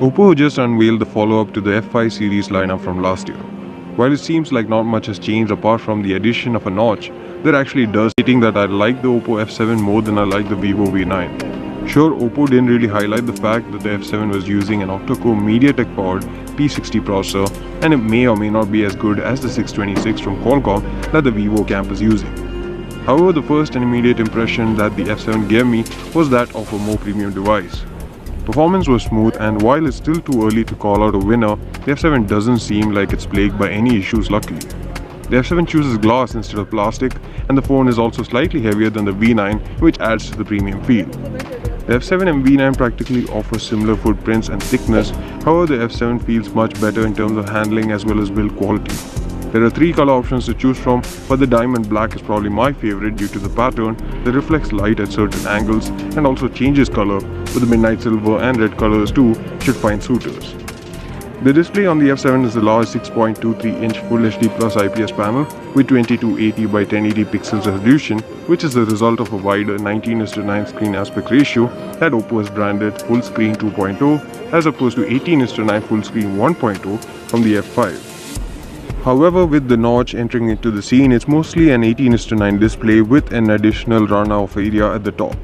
Oppo just unveiled the follow-up to the F5 series lineup from last year. While it seems like not much has changed apart from the addition of a notch, there actually does, stating that I like the Oppo F7 more than I like the Vivo V9. Sure, Oppo didn't really highlight the fact that the F7 was using an octa-core MediaTek powered P60 processor, and it may or may not be as good as the 626 from Qualcomm that the Vivo camp is using. However, the first and immediate impression that the F7 gave me was that of a more premium device. Performance was smooth, and while it's still too early to call out a winner, the F7 doesn't seem like it's plagued by any issues luckily. The F7 chooses glass instead of plastic, and the phone is also slightly heavier than the V9, which adds to the premium feel. The F7 and V9 practically offer similar footprints and thickness, however the F7 feels much better in terms of handling as well as build quality. There are 3 color options to choose from, but the diamond black is probably my favorite due to the pattern that reflects light at certain angles and also changes color, but the midnight silver and red colors too should find suitors. The display on the F7 is a large 6.23-inch Full HD Plus IPS panel with 2280 by 1080 pixels resolution, which is the result of a wider 19:9 screen aspect ratio that Oppo has branded Full Screen 2.0 as opposed to 18:9 Full Screen 1.0 from the F5. However, with the notch entering into the scene, it's mostly an 18:9 display with an additional runoff area at the top.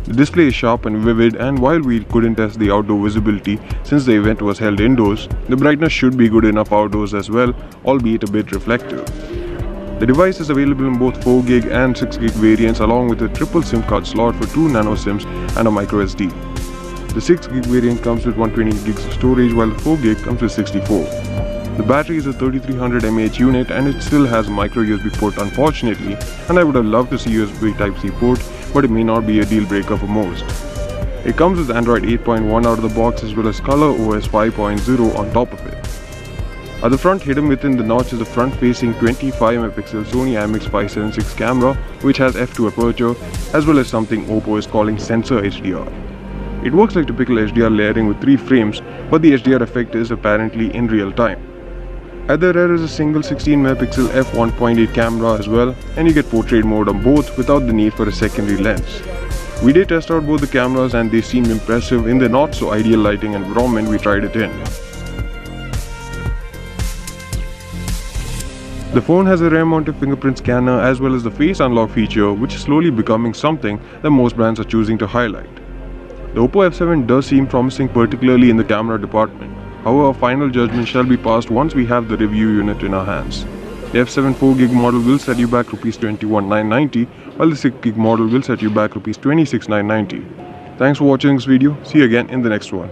The display is sharp and vivid, and while we couldn't test the outdoor visibility since the event was held indoors, the brightness should be good enough outdoors as well, albeit a bit reflective. The device is available in both 4GB and 6GB variants, along with a triple SIM card slot for 2 nano SIMs and a micro SD. The 6GB variant comes with 128GB of storage, while the 4GB comes with 64. The battery is a 3300 mAh unit, and it still has a micro USB port unfortunately, and I would have loved to see USB Type-C port, but it may not be a deal breaker for most. It comes with Android 8.1 out of the box as well as ColorOS 5.0 on top of it. At the front, hidden within the notch, is a front-facing 25MP Sony IMX576 camera which has f2 aperture as well as something Oppo is calling sensor HDR. It works like typical HDR layering with 3 frames, but the HDR effect is apparently in real time. At the rear is a single 16MP f1.8 camera as well, and you get portrait mode on both without the need for a secondary lens. We did test out both the cameras and they seemed impressive in the not so ideal lighting environment we tried it in. The phone has a rear-mounted fingerprint scanner as well as the face unlock feature, which is slowly becoming something that most brands are choosing to highlight. The Oppo F7 does seem promising, particularly in the camera department. However, final judgment shall be passed once we have the review unit in our hands. The F7 4GB model will set you back Rs 21,990, while the 6GB model will set you back Rs 26,990. Thanks for watching this video. See you again in the next one.